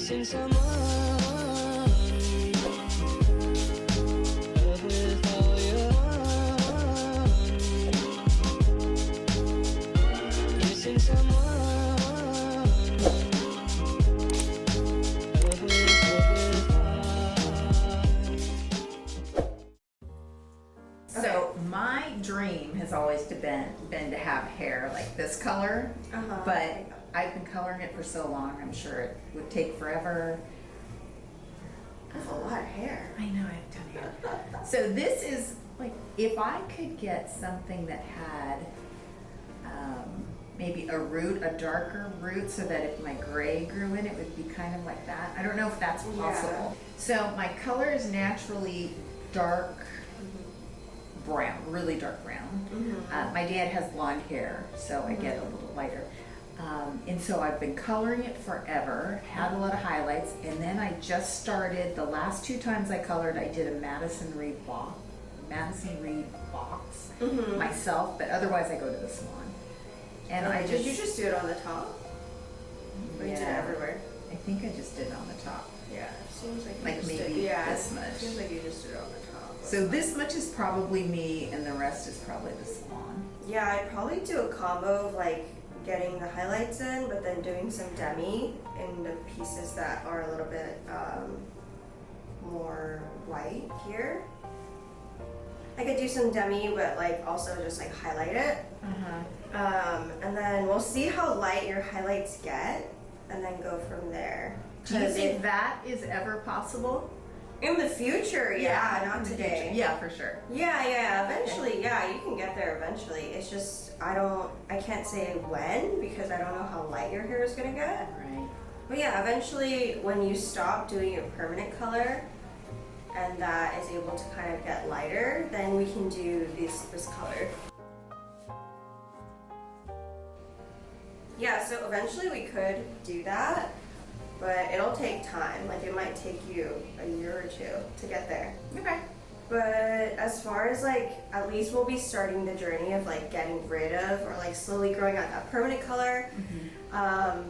Missing someone. Love with all your heart. Missing someone. Love with heart. So my dream has always been to have hair like this color, but I've been coloring it for so long, I'm sure it would take forever. That's a lot of hair. I know, I have ton of hair. So this is like, if I could get something that had maybe a root, a darker root, so that if my gray grew in, it would be kind of like that. I don't know if that's possible. So my color is naturally dark brown, really dark brown. My dad has blonde hair, so I get a little lighter. And so I've been coloring it forever, had a lot of highlights, and then I just started, the last 2 times I colored, I did a Madison Reed box myself, but otherwise I go to the salon. And Did you just do it on the top? Or you did it everywhere? I think I just did it on the top. Yeah, seems like you Like just maybe did. Yeah, this much. Seems like you just did it on the top. So this much is probably me, and the rest is probably the salon. Yeah, I'd probably do a combo of like getting the highlights in, but then doing some demi in the pieces that are a little bit more white here. I could do some demi, but like also just like highlight it. And then we'll see how light your highlights get, and then go from there. Do you think that is ever possible? In the future, yeah, not today. Yeah, for sure. Yeah, eventually, yeah, you can get there eventually. It's just, I can't say when, because I don't know how light your hair is gonna get. Right. But yeah, eventually when you stop doing your permanent color, and that is able to kind of get lighter, then we can do this color. Yeah, so eventually we could do that, but it'll take time. Like it might take you a year or 2 to get there. Okay. But as far as like, at least we'll be starting the journey of like getting rid of or like slowly growing out that permanent color.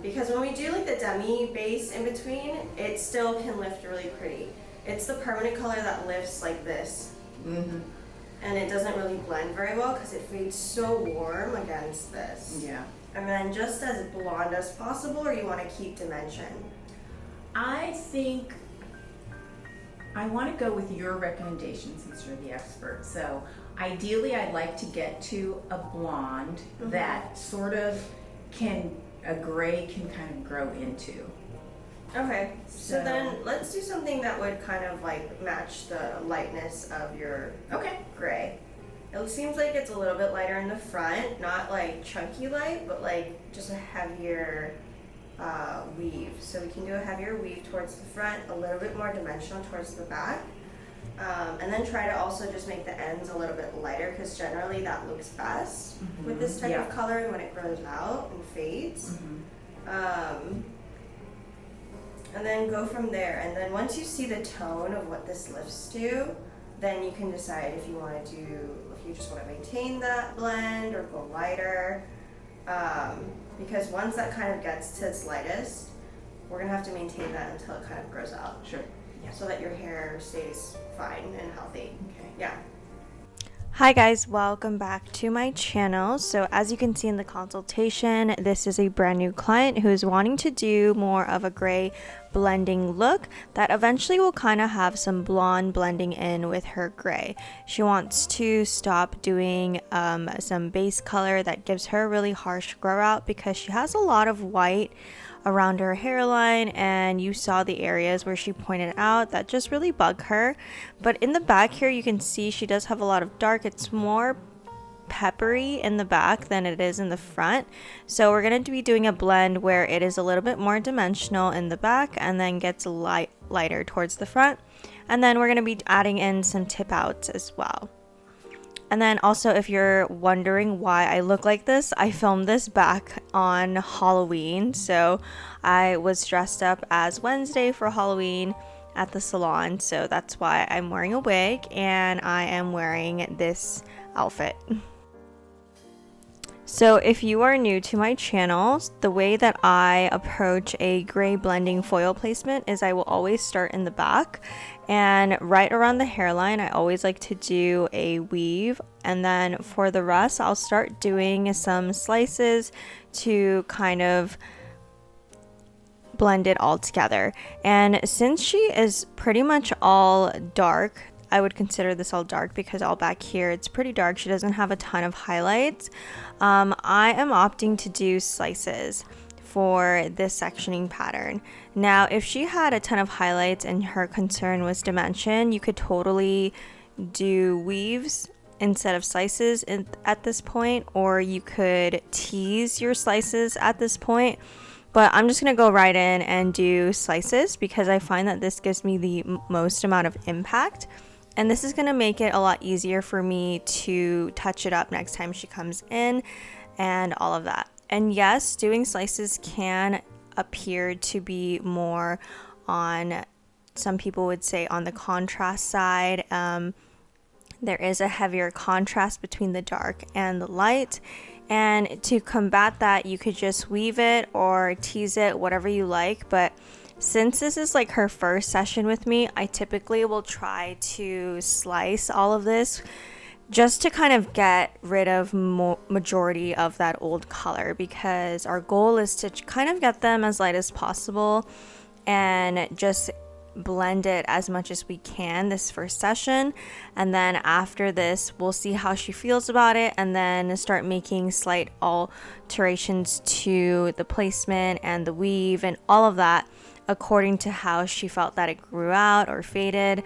Because when we do like the demi base in between, it still can lift really pretty. It's the permanent color that lifts like this. And it doesn't really blend very well because it fades so warm against this. Yeah. And then just as blonde as possible, or you want to keep dimension? I think I want to go with your recommendation since you're the expert. So ideally I'd like to get to a blonde that sort of a gray can kind of grow into. Okay, so then let's do something that would kind of like match the lightness of your gray. It seems like it's a little bit lighter in the front, not like chunky light, but like just a heavier weave. So we can do a heavier weave towards the front, a little bit more dimensional towards the back. And then try to also just make the ends a little bit lighter, because generally that looks best with this type of color and when it grows out and fades. And then go from there. And then once you see the tone of what this lifts to, then you can decide if you just want to maintain that blend or go lighter. Because once that kind of gets to its lightest, we're gonna have to maintain that until it kind of grows out. Sure. Yeah. So that your hair stays fine and healthy. Okay. Yeah. Hi guys, welcome back to my channel. So as you can see in the consultation, this is a brand new client who is wanting to do more of a gray blending look that eventually will kind of have some blonde blending in with her gray. She wants to stop doing some base color that gives her a really harsh grow out, because she has a lot of white around her hairline, and you saw the areas where she pointed out that just really bug her. But in the back here you can see she does have a lot of dark. It's more peppery in the back than it is in the front, so we're going to be doing a blend where it is a little bit more dimensional in the back and then gets lighter towards the front. And then we're going to be adding in some tip outs as well. And then also, if you're wondering why I look like this, I filmed this back on Halloween. So I was dressed up as Wednesday for Halloween at the salon. So that's why I'm wearing a wig and I am wearing this outfit. So if you are new to my channel, the way that I approach a gray blending foil placement is I will always start in the back, and right around the hairline I always like to do a weave, and then for the rest I'll start doing some slices to kind of blend it all together. And since she is pretty much all dark, I would consider this all dark because all back here it's pretty dark, she doesn't have a ton of highlights. I am opting to do slices for this sectioning pattern. Now if she had a ton of highlights and her concern was dimension, you could totally do weaves instead of slices at this point, or you could tease your slices at this point. But I'm just going to go right in and do slices because I find that this gives me the most amount of impact. And this is going to make it a lot easier for me to touch it up next time she comes in and all of that. And yes, doing slices can appear to be more on, some people would say, on the contrast side. There is a heavier contrast between the dark and the light. And to combat that, you could just weave it or tease it, whatever you like. But since this is like her first session with me, I typically will try to slice all of this just to kind of get rid of majority of that old color, because our goal is to kind of get them as light as possible and just blend it as much as we can this first session. And then after this we'll see how she feels about it, and then start making slight alterations to the placement and the weave and all of that according to how she felt that it grew out or faded.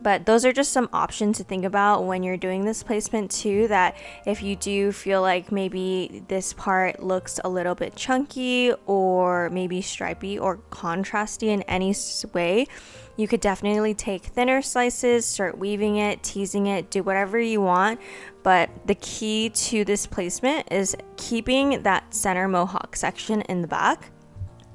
But those are just some options to think about when you're doing this placement too, that if you do feel like maybe this part looks a little bit chunky or maybe stripy or contrasty in any way, you could definitely take thinner slices, start weaving it, teasing it, do whatever you want. But the key to this placement is keeping that center mohawk section in the back.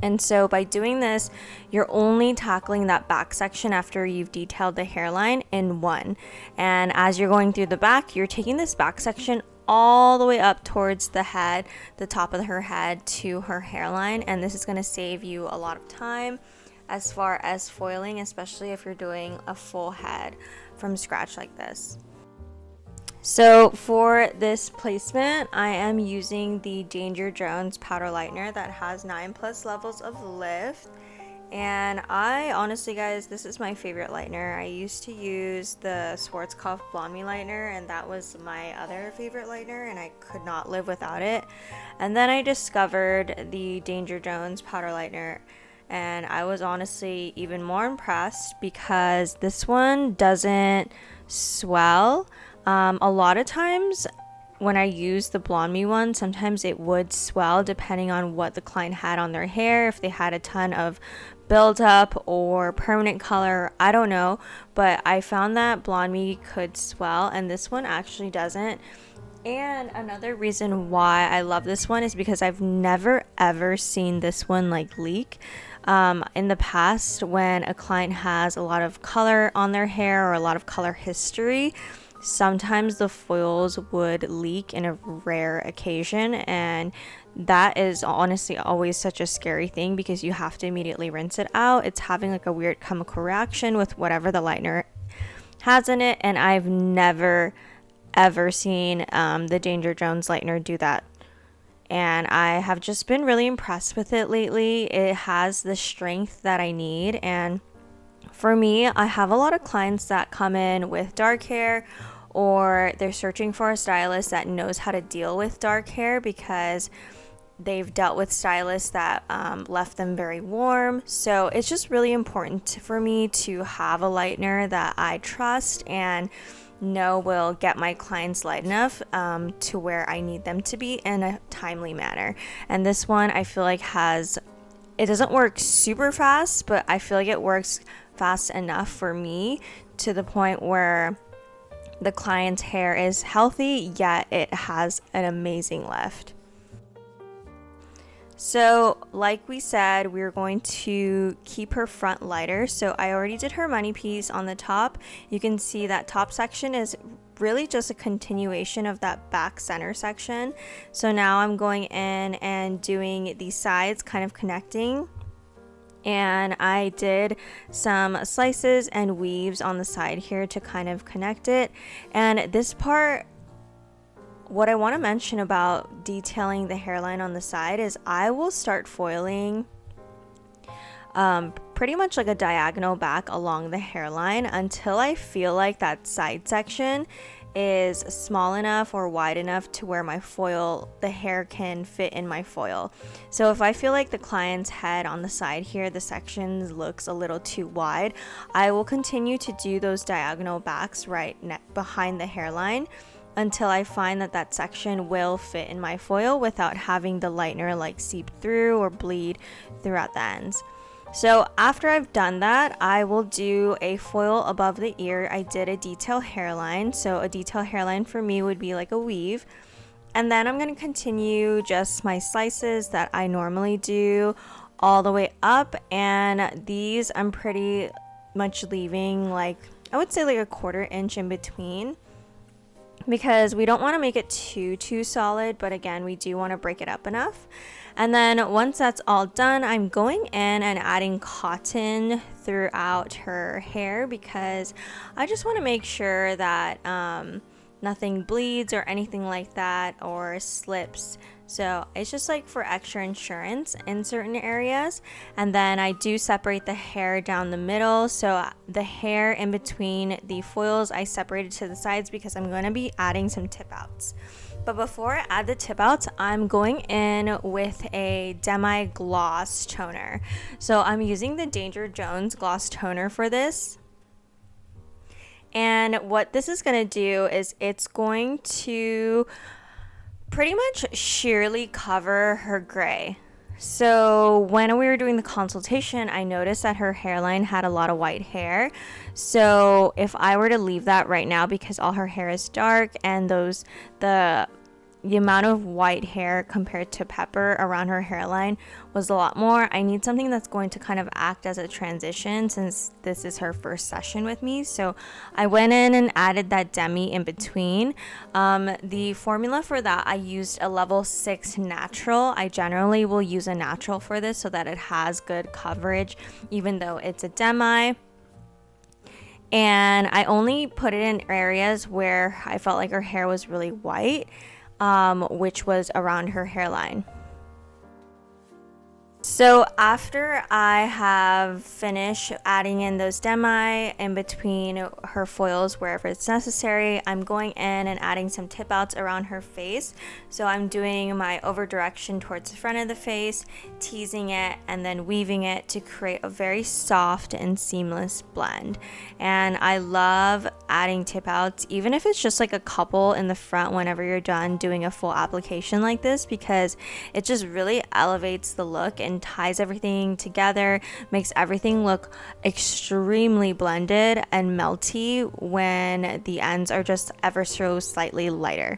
And so by doing this, you're only tackling that back section after you've detailed the hairline in one. And as you're going through the back, you're taking this back section all the way up towards the head, the top of her head to her hairline. And this is going to save you a lot of time as far as foiling, especially if you're doing a full head from scratch like this. So for this placement, I am using the Danger Jones powder lightener that has 9+ levels of lift. And I honestly, guys, this is my favorite lightener. I used to use the Schwarzkopf Blonde Me lightener, and that was my other favorite lightener, and I could not live without it. And then I discovered the Danger Jones powder lightener, and I was honestly even more impressed because this one doesn't swell. A lot of times when I use the Blonde Me one, sometimes it would swell depending on what the client had on their hair, if they had a ton of buildup or permanent color, I don't know. But I found that Blonde Me could swell and this one actually doesn't. And another reason why I love this one is because I've never ever seen this one like leak. In the past, when a client has a lot of color on their hair or a lot of color history, sometimes the foils would leak in a rare occasion, and that is honestly always such a scary thing because you have to immediately rinse it out. It's having like a weird chemical reaction with whatever the lightener has in it, and I've never ever seen the Danger Jones lightener do that. And I have just been really impressed with it lately. It has the strength that I need, and for me, I have a lot of clients that come in with dark hair, or they're searching for a stylist that knows how to deal with dark hair because they've dealt with stylists that left them very warm. So it's just really important for me to have a lightener that I trust and know will get my clients light enough to where I need them to be in a timely manner. And this one I feel like it doesn't work super fast, but I feel like it works fast enough for me to the point where the client's hair is healthy, yet it has an amazing lift. So like we said, we're going to keep her front lighter. So I already did her money piece on the top. You can see that top section is really just a continuation of that back center section. So now I'm going in and doing the sides, kind of connecting. And I did some slices and weaves on the side here to kind of connect it. And this part, what I want to mention about detailing the hairline on the side is I will start foiling pretty much like a diagonal back along the hairline until I feel like that side section is small enough or wide enough to where my foil, the hair can fit in my foil. So if I feel like the client's head on the side here, the section looks a little too wide, I will continue to do those diagonal backs right behind the hairline until I find that that section will fit in my foil without having the lightener like seep through or bleed throughout the ends. So after I've done that, I will do a foil above the ear. I did a detail hairline. So a detail hairline for me would be like a weave. And then I'm going to continue just my slices that I normally do all the way up. And these I'm pretty much leaving like, I would say like a 1/4 inch in between, because we don't want to make it too solid, but again, we do want to break it up enough. And then once that's all done, I'm going in and adding cotton throughout her hair because I just want to make sure that nothing bleeds or anything like that or slips. So it's just like for extra insurance in certain areas. And then I do separate the hair down the middle. So the hair in between the foils I separated to the sides because I'm going to be adding some tip outs. But before I add the tip outs, I'm going in with a demi gloss toner. So I'm using the Danger Jones gloss toner for this. And what this is going to do is it's going to pretty much sheerly cover her gray. So when we were doing the consultation, I noticed that her hairline had a lot of white hair. So if I were to leave that right now, because all her hair is dark and the amount of white hair compared to Pepper around her hairline was a lot more, I need something that's going to kind of act as a transition since this is her first session with me. So I went in and added that demi in between. The formula for that, I used a level 6 natural. I generally will use a natural for this so that it has good coverage even though it's a demi. And I only put it in areas where I felt like her hair was really white, which was around her hairline. So after I have finished adding in those demi in between her foils wherever it's necessary, I'm going in and adding some tip outs around her face. So I'm doing my over direction towards the front of the face, teasing it, and then weaving it to create a very soft and seamless blend. And I love adding tip outs, even if it's just like a couple in the front whenever you're done doing a full application like this, because it just really elevates the look and ties everything together, makes everything look extremely blended and melty when the ends are just ever so slightly lighter.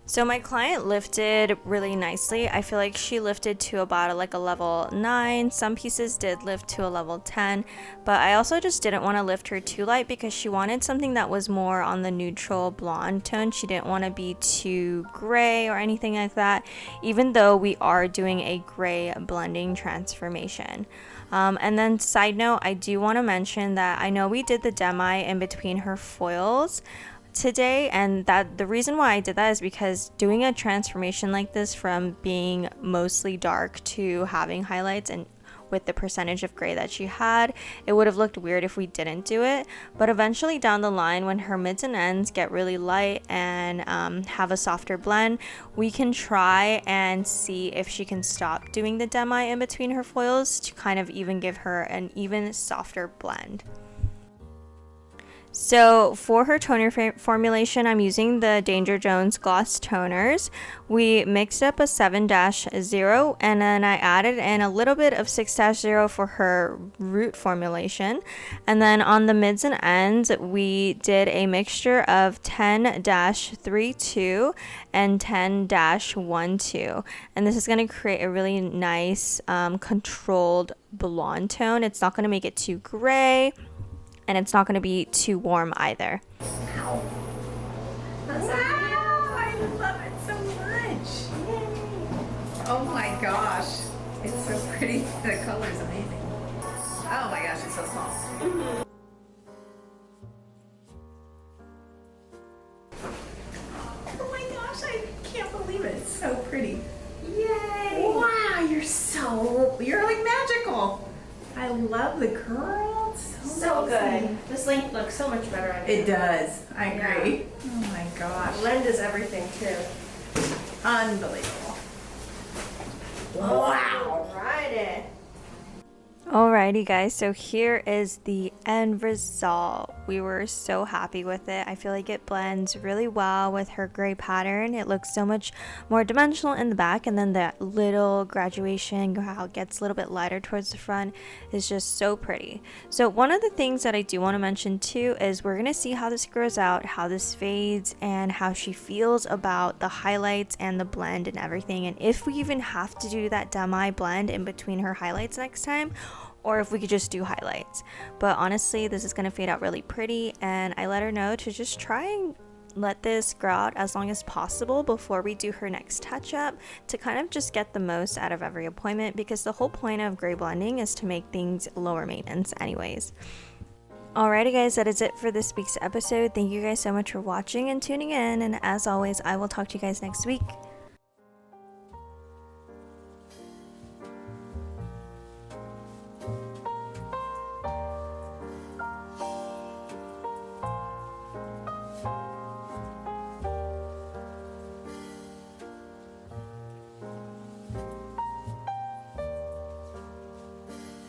So my client lifted really nicely. I feel like she lifted to about like a level 9. Some pieces did lift to a level 10, but I also just didn't want to lift her too light because she wanted something that was more on the neutral blonde tone. She didn't want to be too gray or anything like that, even though we are doing a gray blending transformation. And then side note, I do want to mention that I know we did the demi in between her foils today, and that the reason why I did that is because doing a transformation like this from being mostly dark to having highlights and with the percentage of gray that she had, it would have looked weird if we didn't do it. But eventually down the line, when her mids and ends get really light and have a softer blend, we can try and see if she can stop doing the demi in between her foils to kind of even give her an even softer blend. So for her toner formulation, I'm using the Danger Jones gloss toners. We mixed up a 7-0 and then I added in a little bit of 6-0 for her root formulation. And then on the mids and ends, we did a mixture of 10-32 and 10-12. And this is going to create a really nice controlled blonde tone. It's not going to make it too gray. and it's not going to be too warm either. Wow, I love it so much. Yay. Oh my gosh, it's so pretty. The color's amazing. Oh my gosh, it's so small. Oh my gosh, I can't believe it. It's so pretty. Yay! Wow, you're like magical. I love the curl. It's So amazing. good. This length looks so much better on you. It does. I agree. Oh my gosh. Blend is everything too. Unbelievable. Wow. Right it. Alrighty guys, so here is the end result. We were so happy with it. I feel like it blends really well with her gray pattern. It looks so much more dimensional in the back, and then that little graduation, how it gets a little bit lighter towards the front, is just so pretty. So one of the things that I do want to mention too is we're going to see how this grows out, how this fades, and how she feels about the highlights and the blend and everything, and if we even have to do that demi blend in between her highlights next time, or if we could just do highlights. But honestly, this is going to fade out really pretty, and I let her know to just try and let this grow out as long as possible before we do her next touch up, to kind of just get the most out of every appointment, because the whole point of gray blending is to make things lower maintenance anyways. Alrighty guys, that is it for this week's episode. Thank you guys so much for watching and tuning in, and as always, I will talk to you guys next week.